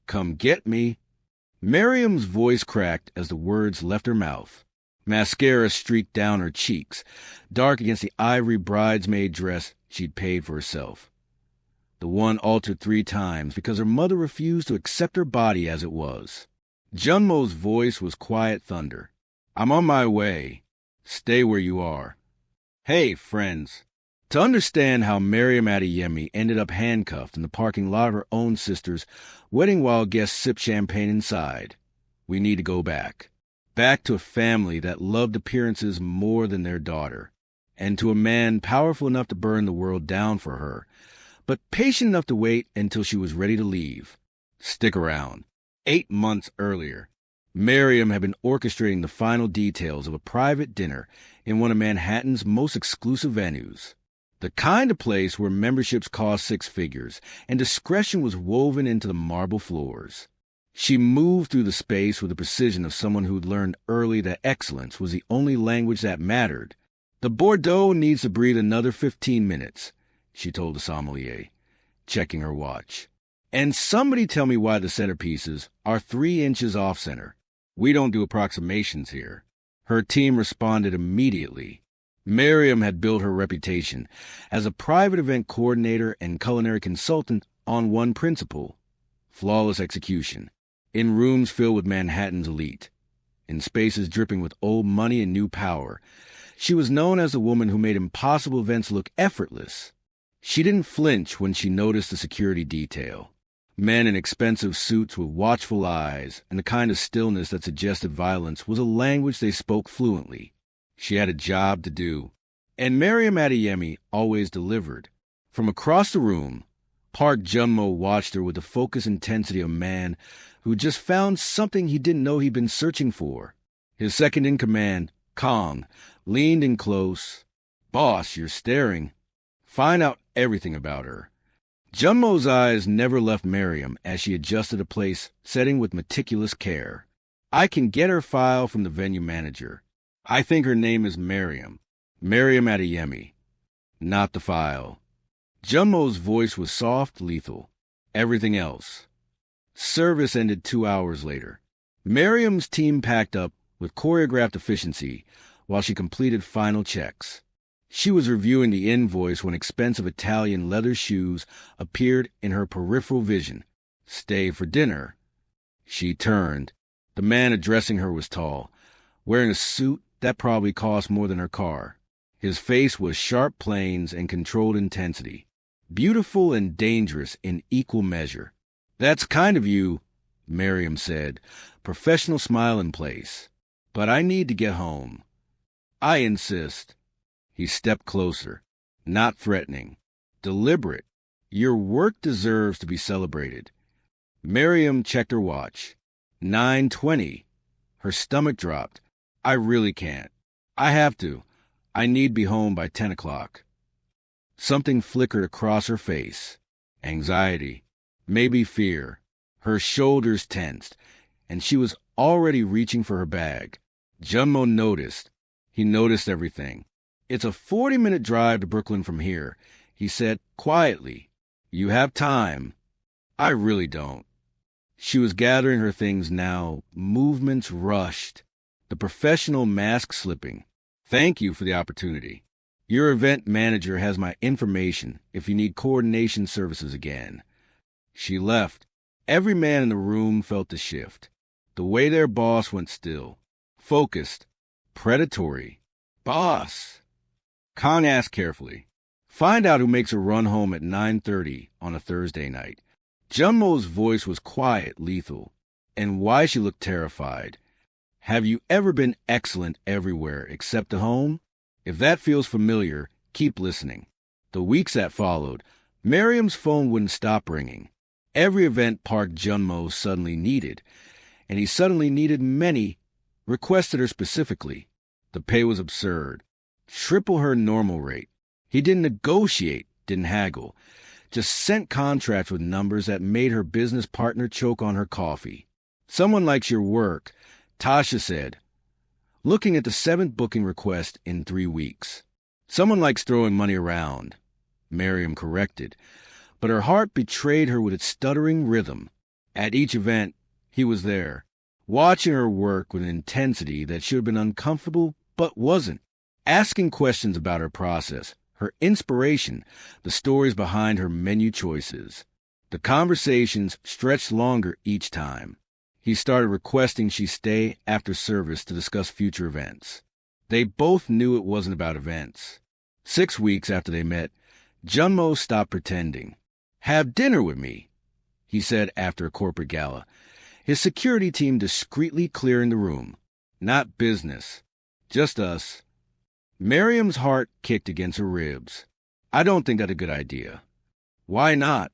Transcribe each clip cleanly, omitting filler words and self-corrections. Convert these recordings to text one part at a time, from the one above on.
Come get me. Mariam's voice cracked as the words left her mouth. Mascara streaked down her cheeks, dark against the ivory bridesmaid dress she'd paid for herself. The one altered 3 times because her mother refused to accept her body as it was. Junmo's voice was quiet thunder. I'm on my way. Stay where you are. Hey, friends. To understand how Mariam Adeyemi ended up handcuffed in the parking lot of her own sister's wedding while guests sipped champagne inside, we need to go back. Back to a family that loved appearances more than their daughter, and to a man powerful enough to burn the world down for her, but patient enough to wait until she was ready to leave. Stick around. 8 months earlier, Mariam had been orchestrating the final details of a private dinner in one of Manhattan's most exclusive venues. The kind of place where memberships cost 6 figures and discretion was woven into the marble floors. She moved through the space with the precision of someone who'd learned early that excellence was the only language that mattered. The Bordeaux needs to breathe another 15 minutes, she told the sommelier, checking her watch. And somebody tell me why the centerpieces are 3 inches off-center. We don't do approximations here. Her team responded immediately. Mariam had built her reputation as a private event coordinator and culinary consultant on one principle: flawless execution, in rooms filled with Manhattan's elite, in spaces dripping with old money and new power. She was known as the woman who made impossible events look effortless. She didn't flinch when she noticed the security detail. Men in expensive suits with watchful eyes and the kind of stillness that suggested violence was a language they spoke fluently. She had a job to do, and Mariam Adeyemi always delivered. From across the room, Park Junmo watched her with the focused intensity of a man who just found something he didn't know he'd been searching for. His second-in-command, Kong, leaned in close. Boss, you're staring. Find out everything about her. Junmo's eyes never left Mariam as she adjusted a place setting with meticulous care. I can get her file from the venue manager. I think her name is Mariam Adeyemi, not the file. Junmo's voice was soft, lethal. Everything else. Service ended 2 hours later. Mariam's team packed up with choreographed efficiency while she completed final checks. She was reviewing the invoice when expensive Italian leather shoes appeared in her peripheral vision. Stay for dinner. She turned. The man addressing her was tall, wearing a suit that probably cost more than her car. His face was sharp planes and controlled intensity, beautiful and dangerous in equal measure. That's kind of you, Mariam said, professional smile in place. But I need to get home. I insist. He stepped closer, not threatening, deliberate. Your work deserves to be celebrated. Mariam checked her watch. 9:20. Her stomach dropped. I really can't. I have to. I need to be home by 10 o'clock. Something flickered across her face. Anxiety. Maybe fear. Her shoulders tensed, and she was already reaching for her bag. Junmo noticed. He noticed everything. It's a 40-minute drive to Brooklyn from here, he said quietly. You have time. I really don't. She was gathering her things now, movements rushed. The professional mask slipping. Thank you for the opportunity. Your event manager has my information if you need coordination services again. She left. Every man in the room felt the shift. The way their boss went still. Focused. Predatory. Boss. Khan asked carefully. Find out who makes a run home at 9:30 on a Thursday night. Junmo's voice was quiet, lethal. And why she looked terrified. Have you ever been excellent everywhere except at home? If that feels familiar, keep listening. The weeks that followed, Mariam's phone wouldn't stop ringing. Every event Park Junmo suddenly needed, and he suddenly needed many, requested her specifically. The pay was absurd. Triple her normal rate. He didn't negotiate, didn't haggle, just sent contracts with numbers that made her business partner choke on her coffee. Someone likes your work, Tasha said, looking at the 7th booking request in 3 weeks. Someone likes throwing money around, Mariam corrected, but her heart betrayed her with its stuttering rhythm. At each event, he was there, watching her work with an intensity that should have been uncomfortable but wasn't, asking questions about her process, her inspiration, the stories behind her menu choices. The conversations stretched longer each time. He started requesting she stay after service to discuss future events. They both knew it wasn't about events. 6 weeks after they met, Junmo stopped pretending. "Have dinner with me," he said after a corporate gala, his security team discreetly clearing the room. Not business. Just us. Mariam's heart kicked against her ribs. "I don't think that's a good idea." "Why not?"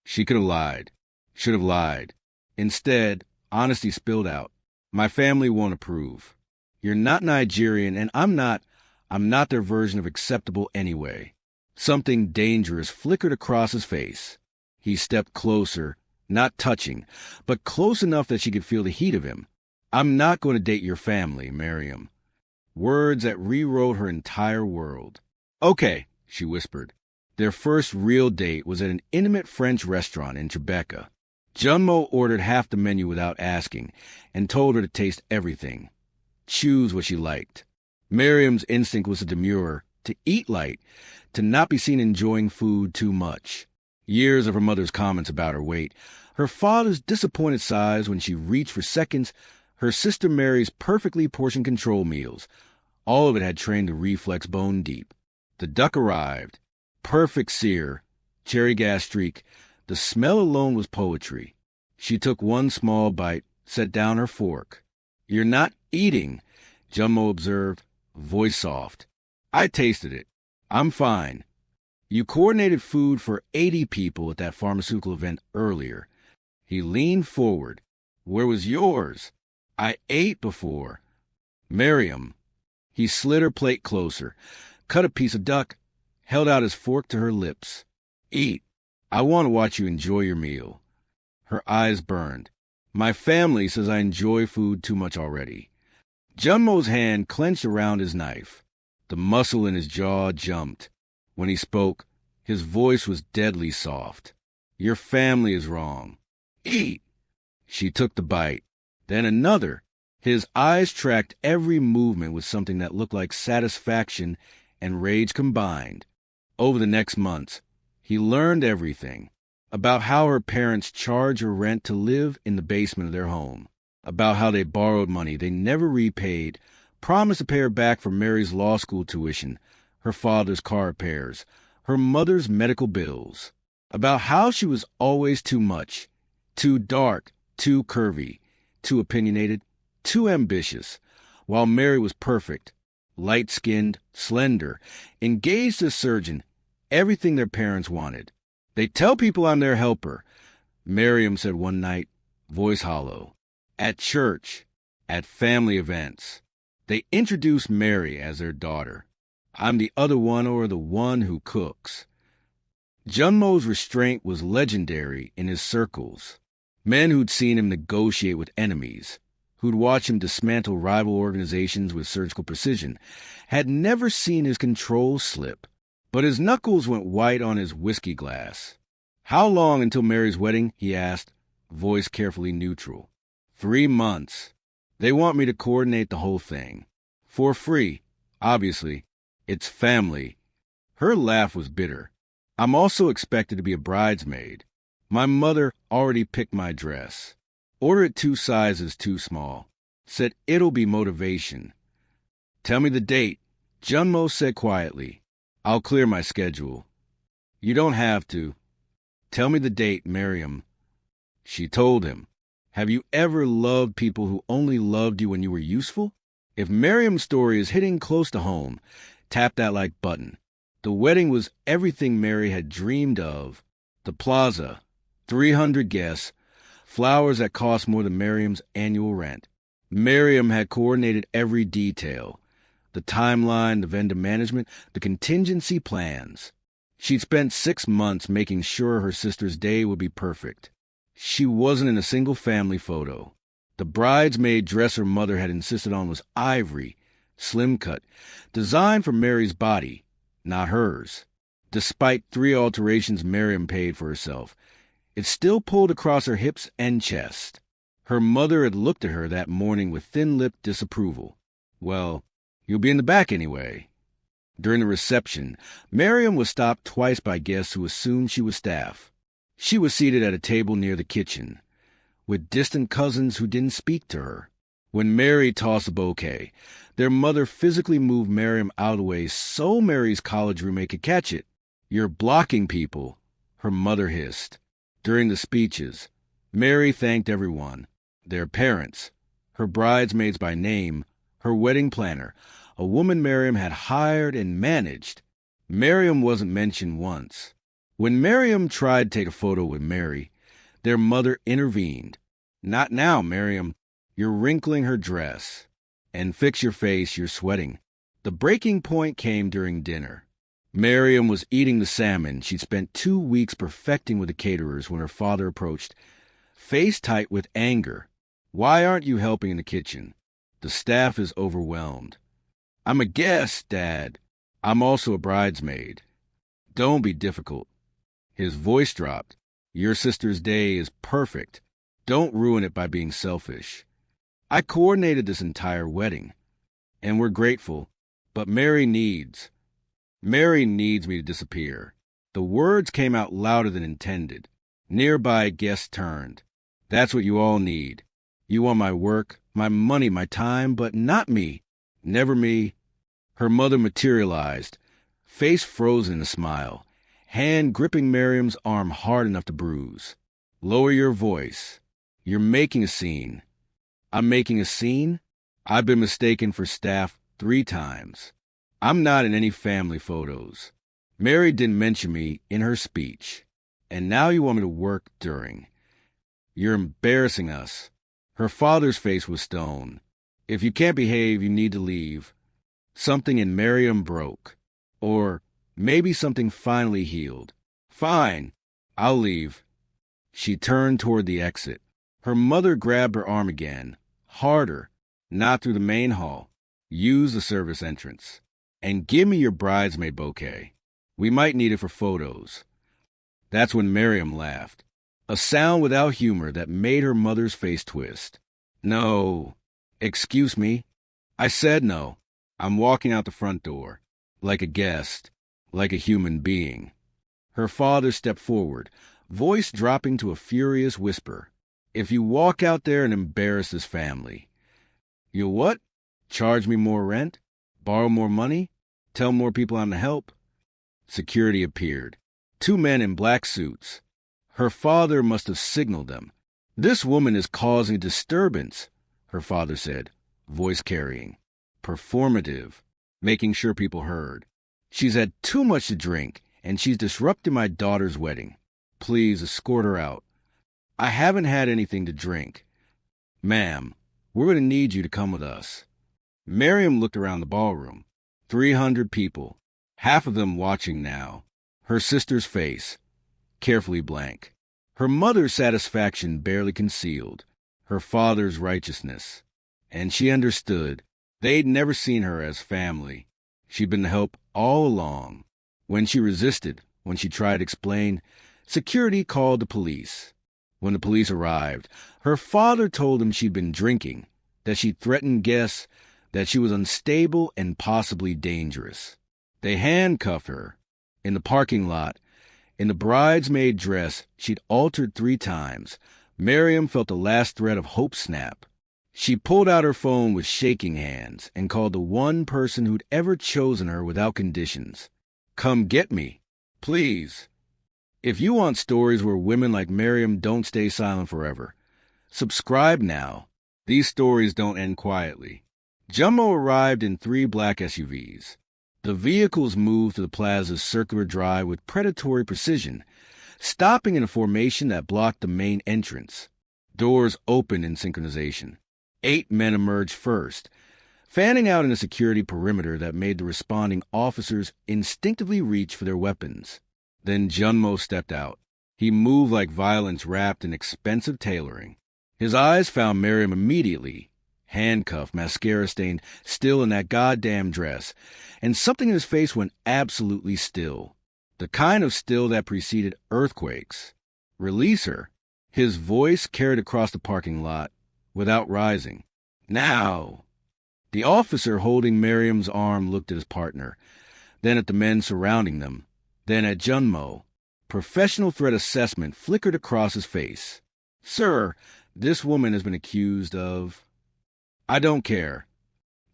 She could have lied. Should have lied. Instead, honesty spilled out. "My family won't approve. You're not Nigerian, and I'm not their version of acceptable anyway." Something dangerous flickered across his face. He stepped closer, not touching, but close enough that she could feel the heat of him. "I'm not going to date your family, Mariam." Words that rewrote her entire world. "Okay," she whispered. Their first real date was at an intimate French restaurant in Tribeca. Junmo ordered half the menu without asking and told her to taste everything. Choose what she liked. Mariam's instinct was to demur, to eat light, to not be seen enjoying food too much. Years of her mother's comments about her weight, her father's disappointed sighs when she reached for seconds, her sister Mary's perfectly portion control meals, all of it had trained the reflex bone deep. The duck arrived. Perfect sear, cherry gas streak. The smell alone was poetry. She took one small bite, set down her fork. "You're not eating," Junmo observed, voice soft. "I tasted it. I'm fine. You coordinated food for 80 people at that pharmaceutical event earlier." He leaned forward. "Where was yours?" "I ate before." "Mariam." He slid her plate closer, cut a piece of duck, held out his fork to her lips. "Eat. I want to watch you enjoy your meal." Her eyes burned. "My family says I enjoy food too much already." Junmo's hand clenched around his knife. The muscle in his jaw jumped. When he spoke, his voice was deadly soft. "Your family is wrong. Eat." She took the bite, then another. His eyes tracked every movement with something that looked like satisfaction and rage combined. Over the next months, he learned everything. About how her parents charged her rent to live in the basement of their home. About how they borrowed money they never repaid, promised to pay her back for Mary's law school tuition, her father's car repairs, her mother's medical bills. About how she was always too much, too dark, too curvy, too opinionated, too ambitious, while Mary was perfect, light-skinned, slender, engaged to a surgeon, everything their parents wanted. "They tell people I'm their helper," Mariam said one night, voice hollow. "At church, at family events. They introduce Mary as their daughter. I'm the other one or the one who cooks." Junmo's restraint was legendary in his circles. Men who'd seen him negotiate with enemies, who'd watched him dismantle rival organizations with surgical precision, had never seen his control slip. But his knuckles went white on his whiskey glass. "How long until Mary's wedding?" he asked, voice carefully neutral. 3 months. They want me to coordinate the whole thing. For free, obviously. It's family. Her laugh was bitter. "I'm also expected to be a bridesmaid. My mother already picked my dress. Order it 2 sizes too small. Said it'll be motivation." "Tell me the date," Junmo said quietly. "I'll clear my schedule." "You don't have to." "Tell me the date, Mariam." She told him. Have you ever loved people who only loved you when you were useful? If Mariam's story is hitting close to home, tap that like button. The wedding was everything Mary had dreamed of. The Plaza, 300 guests, flowers that cost more than Mariam's annual rent. Mariam had coordinated every detail. The timeline, the vendor management, the contingency plans. She'd spent 6 months making sure her sister's day would be perfect. She wasn't in a single family photo. The bridesmaid dress her mother had insisted on was ivory, slim cut, designed for Mary's body, not hers. Despite 3 alterations Mariam paid for herself, It still pulled across her hips and chest. Her mother had looked at her that morning with thin-lipped disapproval. Well, you'll be in the back anyway. During the reception, Mariam was stopped twice by guests who assumed she was staff. She was seated at a table near the kitchen, with distant cousins who didn't speak to her. When Mary tossed a bouquet, their mother physically moved Mariam out of the way so Mary's college roommate could catch it. "You're blocking people," her mother hissed. During the speeches, Mary thanked everyone, their parents, her bridesmaids by name, her wedding planner, a woman Mariam had hired and managed. Mariam wasn't mentioned once. When Mariam tried to take a photo with Mary, their mother intervened. "Not now, Mariam. You're wrinkling her dress. And fix your face, you're sweating." The breaking point came during dinner. Mariam was eating the salmon she'd spent 2 weeks perfecting with the caterers when her father approached, face tight with anger. "Why aren't you helping in the kitchen? The staff is overwhelmed." "I'm a guest, Dad. I'm also a bridesmaid." "Don't be difficult." His voice dropped. "Your sister's day is perfect. Don't ruin it by being selfish. I coordinated this entire wedding, and we're grateful, but Mary needs me to disappear." The words came out louder than intended. Nearby guests turned. "That's what you all need. You want my work, my money, my time, but not me. Never me." Her mother materialized, face frozen in a smile, hand gripping Mariam's arm hard enough to bruise. "Lower your voice. You're making a scene." "I'm making a scene? I've been mistaken for staff 3 times. I'm not in any family photos. Mary didn't mention me in her speech. And now you want me to work during. You're embarrassing us." Her father's face was stone. "If you can't behave, you need to leave." Something in Mariam broke. Or maybe something finally healed. "Fine, I'll leave." She turned toward the exit. Her mother grabbed her arm again. "Harder. Not through the main hall. Use the service entrance. And give me your bridesmaid bouquet. We might need it for photos." That's when Mariam laughed. A sound without humor that made her mother's face twist. "No. Excuse me. I said no. I'm walking out the front door. Like a guest. Like a human being." Her father stepped forward, voice dropping to a furious whisper. "If you walk out there and embarrass this family, you'll what? Charge me more rent? Borrow more money? Tell more people I'm to help?" Security appeared. 2 men in black suits. Her father must have signaled them. "This woman is causing disturbance," her father said, voice carrying. "Performative, making sure people heard. She's had too much to drink, and she's disrupted my daughter's wedding. Please escort her out." "I haven't had anything to drink." "Ma'am, we're going to need you to come with us." Mariam looked around the ballroom. 300 people, half of them watching now. Her sister's face, carefully blank. Her mother's satisfaction barely concealed. Her father's righteousness. And she understood. They'd never seen her as family. She'd been the help all along. When she resisted, when she tried to explain, security called the police. When the police arrived, her father told them she'd been drinking, that she'd threatened guests, that she was unstable and possibly dangerous. They handcuffed her. In the parking lot, in the bridesmaid dress she'd altered 3 times, Mariam felt the last thread of hope snap. She pulled out her phone with shaking hands and called the one person who'd ever chosen her without conditions. "Come get me, please." If you want stories where women like Mariam don't stay silent forever, subscribe now. These stories don't end quietly. Junmo arrived in 3 black SUVs. The vehicles moved to the Plaza's circular drive with predatory precision, stopping in a formation that blocked the main entrance. Doors opened in synchronization. 8 men emerged first, fanning out in a security perimeter that made the responding officers instinctively reach for their weapons. Then Junmo stepped out. He moved like violence wrapped in expensive tailoring. His eyes found Mariam immediately, handcuffed, mascara-stained, still in that goddamn dress, and something in his face went absolutely still. The kind of still that preceded earthquakes. Release her. His voice carried across the parking lot without rising. Now. The officer holding Mariam's arm looked at his partner, then at the men surrounding them, then at Junmo. Professional threat assessment flickered across his face. Sir, this woman has been accused of... I don't care.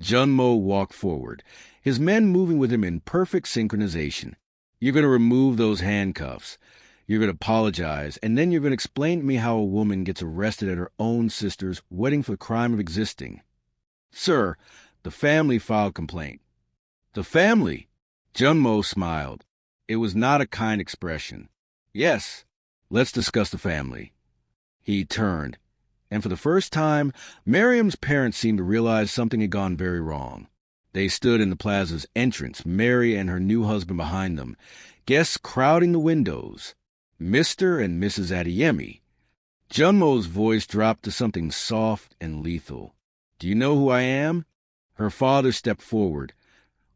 Junmo walked forward, his men moving with him in perfect synchronization. You're going to remove those handcuffs. You're going to apologize, and then you're going to explain to me how a woman gets arrested at her own sister's wedding for the crime of existing. Sir, the family filed complaint. The family? Junmo smiled. It was not a kind expression. Yes, let's discuss the family. He turned, and for the first time, Mariam's parents seemed to realize something had gone very wrong. They stood in the Plaza's entrance, Mary and her new husband behind them, guests crowding the windows. Mr. and Mrs. Adeyemi. Junmo's voice dropped to something soft and lethal. Do you know who I am? Her father stepped forward,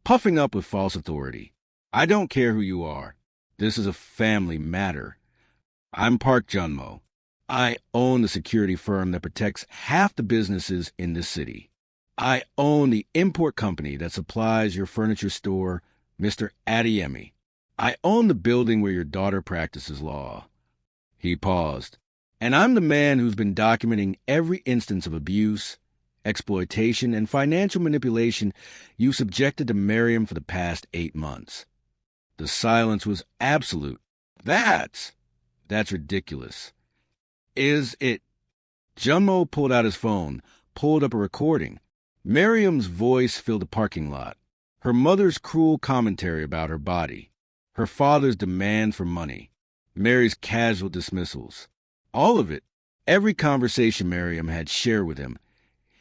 puffing up with false authority. I don't care who you are. This is a family matter. I'm Park Junmo. I own the security firm that protects half the businesses in this city. I own the import company that supplies your furniture store, Mr. Adeyemi. I own the building where your daughter practices law. He paused. And I'm the man who's been documenting every instance of abuse, exploitation, and financial manipulation you subjected to Mariam for the past 8 months. The silence was absolute. That's ridiculous. Is it? Junmo pulled out his phone, pulled up a recording. Mariam's voice filled the parking lot. Her mother's cruel commentary about her body. Her father's demand for money. Mary's casual dismissals. All of it. Every conversation Mariam had shared with him.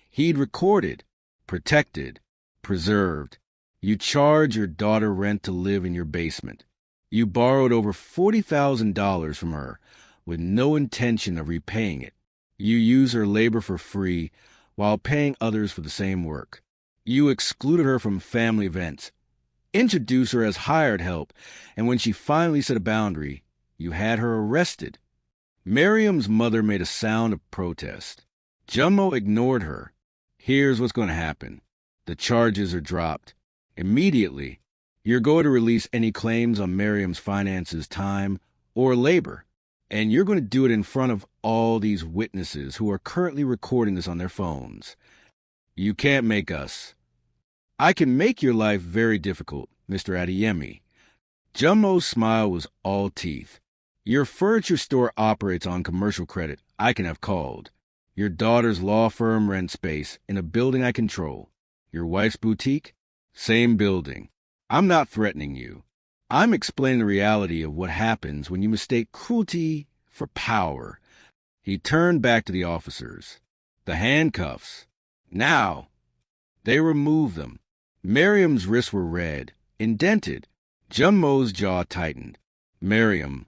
He'd recorded, protected, preserved. You charge your daughter rent to live in your basement. You borrowed over $40,000 from her with no intention of repaying it. You use her labor for free while paying others for the same work. You excluded her from family events, introduced her as hired help, and when she finally set a boundary, you had her arrested. Mariam's mother made a sound of protest. Junmo ignored her. Here's what's going to happen. The charges are dropped. Immediately, you're going to release any claims on Mariam's finances, time, or labor. And you're going to do it in front of all these witnesses who are currently recording this on their phones. You can't make us. I can make your life very difficult, Mr. Adeyemi. Junmo's smile was all teeth. Your furniture store operates on commercial credit I can have called. Your daughter's law firm rents space in a building I control. Your wife's boutique? Same building. I'm not threatening you. I'm explaining the reality of what happens when you mistake cruelty for power. He turned back to the officers. The handcuffs. Now. They removed them. Mariam's wrists were red, indented. Junmo's jaw tightened. Mariam.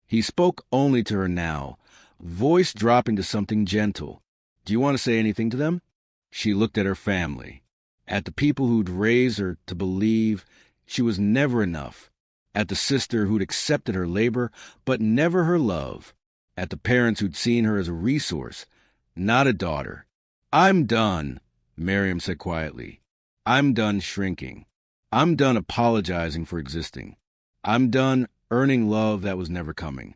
He spoke only to her now, voice dropping to something gentle. Do you want to say anything to them? She looked at her family, at the people who'd raised her to believe she was never enough, at the sister who'd accepted her labor but never her love, at the parents who'd seen her as a resource, not a daughter. I'm done, Mariam said quietly. I'm done shrinking. I'm done apologizing for existing. I'm done earning love that was never coming.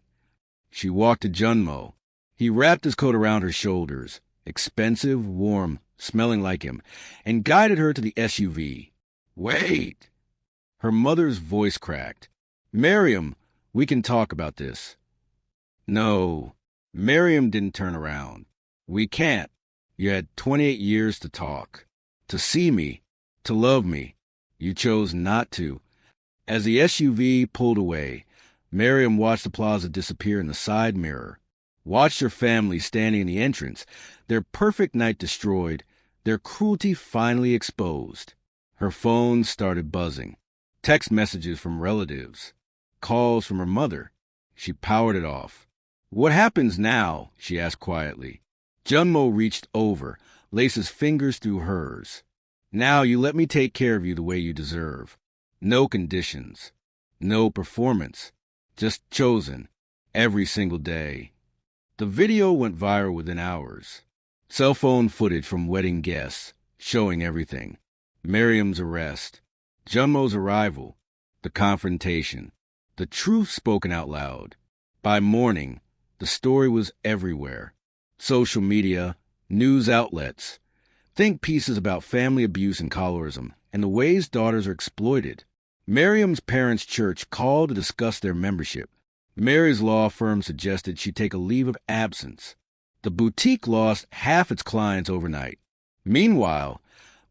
She walked to Junmo. He wrapped his coat around her shoulders, expensive, warm, smelling like him, and guided her to the SUV. Wait! Her mother's voice cracked. Mariam, we can talk about this. No. Mariam didn't turn around. We can't. You had 28 years to talk, to see me, to love me. You chose not to. As the SUV pulled away, Mariam watched the Plaza disappear in the side mirror, watched her family standing in the entrance, their perfect night destroyed, their cruelty finally exposed. Her phone started buzzing. Text messages from relatives, calls from her mother. She powered it off. What happens now? She asked quietly. Junmo reached over, laced his fingers through hers. Now you let me take care of you the way you deserve. No conditions. No performance. Just chosen. every single day. The video went viral within hours. Cell phone footage from wedding guests showing everything. Mariam's arrest, Junmo's arrival, the confrontation, the truth spoken out loud. By morning, the story was everywhere. Social media, news outlets, think pieces about family abuse and colorism and the ways daughters are exploited. Mariam's parents' church called to discuss their membership. Mary's law firm suggested she take a leave of absence. The boutique lost half its clients overnight. Meanwhile,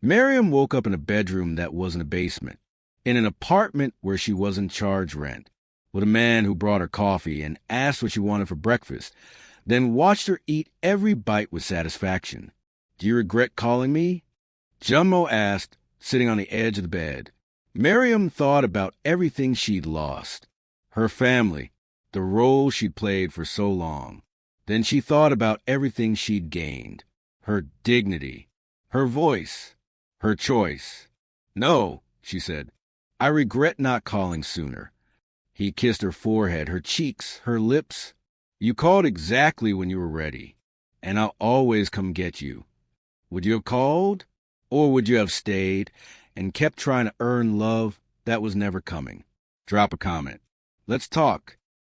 Mariam woke up in a bedroom that wasn't a basement, in an apartment where she wasn't charged rent, with a man who brought her coffee and asked what she wanted for breakfast, then watched her eat every bite with satisfaction. "Do you regret calling me?" Junmo asked, sitting on the edge of the bed. Mariam thought about everything she'd lost. Her family, the role she'd played for so long. Then she thought about everything she'd gained. Her dignity, her voice, her choice. "No," she said, "I regret not calling sooner." He kissed her forehead, her cheeks, her lips. "You called exactly when you were ready, and I'll always come get you. Would you have called? Or would you have stayed and kept trying to earn love that was never coming?" Drop a comment. Let's talk.